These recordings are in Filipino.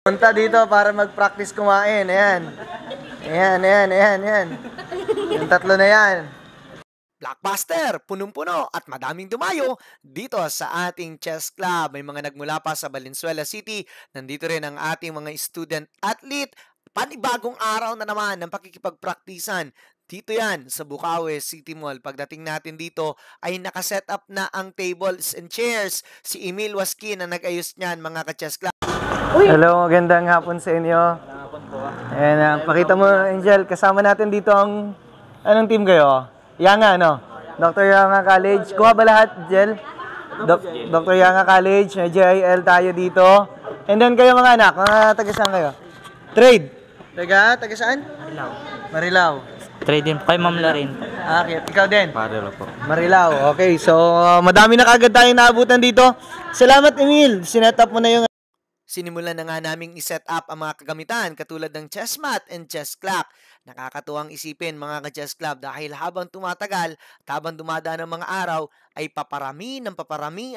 Punta dito para mag-practice kumain. Ayan. Ayan. Yung tatlo na yan. Blockbuster, punong-puno at madaming dumayo dito sa ating chess club. May mga nagmula pa sa Valenzuela City. Nandito rin ang ating mga student athlete. Panibagong araw na naman ng pakikipagpraktisan. Dito yan sa Bukawi City Mall. Pagdating natin dito ay nakaset up na ang tables and chairs. Si Emil Waskin ang nag-ayos niyan, mga ka-chess club. Hello, magandang hapon sa inyo. Ayan, pakita mo, Angel, kasama natin dito ang... Anong team kayo? Yanga, no? Dr. Yanga College. Kuha ba lahat, Jel? Dr. Yanga College, may JIL tayo dito. And then kayo mga anak, mga taga-saan kayo? Trade. Taga saan? Marilao. Trade din kay Ma'am Larin. Okay, ikaw din? Marilao po. Marilao. Okay, so madami na kagad tayong naabutan dito. Salamat, Emil. Sinet up mo na yung... Sinimulan na nga naming iset up ang mga kagamitan katulad ng chess mat and chess clock. Nakakatuwang isipin mga ka-chess club dahil habang tumatagal at habang dumadaan ang mga araw ay paparami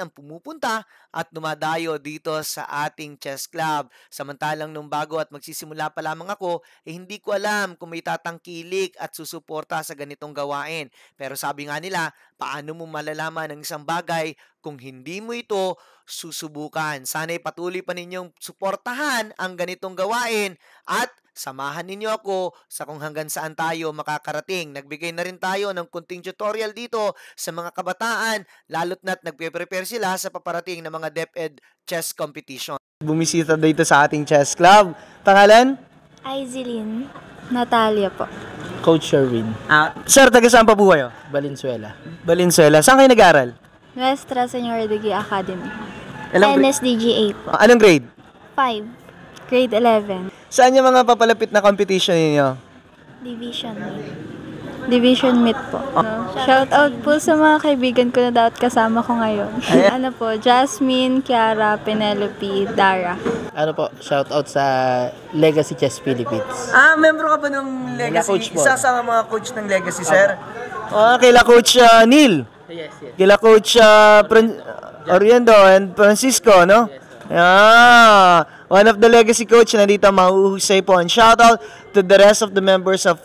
ang pumupunta at dumadayo dito sa ating chess club. Samantalang nung bago at magsisimula pa lamang ako, hindi ko alam kung may tatangkilik at susuporta sa ganitong gawain. Pero sabi nga nila, paano mo malalaman ang isang bagay kung hindi mo ito susubukan? Sana'y patuloy pa ninyong suportahan ang ganitong gawain at samahan ninyo ako sa kung hanggang saan tayo makakarating. Nagbigay na rin tayo ng kunting tutorial dito sa mga kabataan, lalo't na't nagpe-prepare sila sa paparating na mga DepEd chess competition. Bumisita dito sa ating chess club. Pangalan? Aizelin Natalia po. Coach Sherwin. Sir, taga saan pa po kayo? Valenzuela. Valenzuela. Saan kayo nag-aral? Nuestra Señora de Guia Academy. Ilang NSDGA po. Anong grade? 5. Grade 11. Saan yung mga papalapit na competition ninyo? Division meet. Division meet po. Shout out po sa mga kaibigan ko na dapat kasama ko ngayon. Ano po, Jasmine, Kiara, Penelope, Dara. Ano po, shout out sa Legacy Chess Philippines. Membro ka ba ng Legacy? Coach po. Isa sa mga coach ng Legacy, sir? Kaila Coach Neil. Yes. Kila Coach Oriendo and Francisco, no? One of the Legacy coach nandito, mahuhusay po. And shout out to the rest of the members of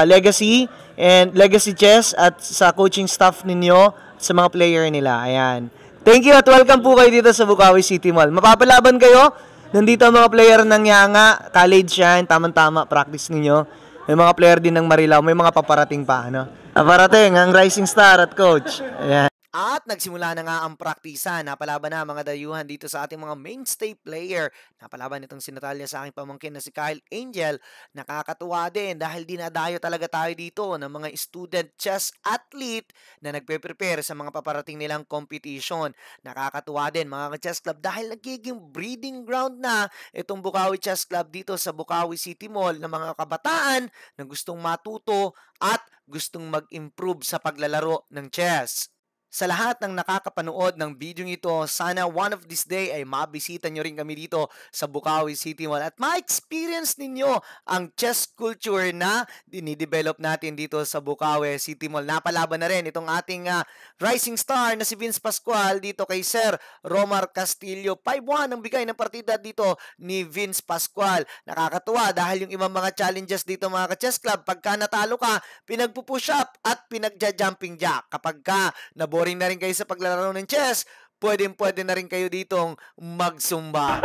Legacy and Legacy Chess at sa coaching staff ninyo, sa mga player nila. Ayan. Thank you at welcome po kayo dito sa Bukawi City Mall. Mapapalaban kayo. Nandito ang mga player ng Yanga College yan. Tama-tama, practice ninyo. May mga player din ng Marilao. May mga paparating pa, ano? Paparating, ang Rising Star at Coach. Ayan. At nagsimula na nga ang praktisa. Napalaban na mga dayuhan dito sa ating mga mainstay player. Napalaban itong si Natalia sa aking pamangkin na si Kyle Angel. Nakakatuwa din dahil dinadayo talaga tayo dito ng mga student chess athlete na nagpe-prepare sa mga paparating nilang competition. Nakakatuwa din mga chess club dahil nagiging breeding ground na itong Bukawi Chess Club dito sa Bukawi City Mall ng mga kabataan na gustong matuto at gustong mag-improve sa paglalaro ng chess. Sa lahat ng nakakapanood ng video ito, sana one of this day ay mabisita nyo rin kami dito sa Bukawi City Mall at ma-experience ninyo ang chess culture na dinidevelop natin dito sa Bukawi City Mall. Napalaban na rin itong ating rising star na si Vince Pascual dito kay Sir Romar Castillo. 5-1 ang bigay ng partida dito ni Vince Pascual. Nakakatuwa dahil yung ibang mga challenges dito mga ka-chess club, pagka natalo ka, pinagpupush up at pinagja-jumping jack. Kapag ka boring na rin kayo sa paglalaro ng chess, pwede na rin kayo ditong magsumba.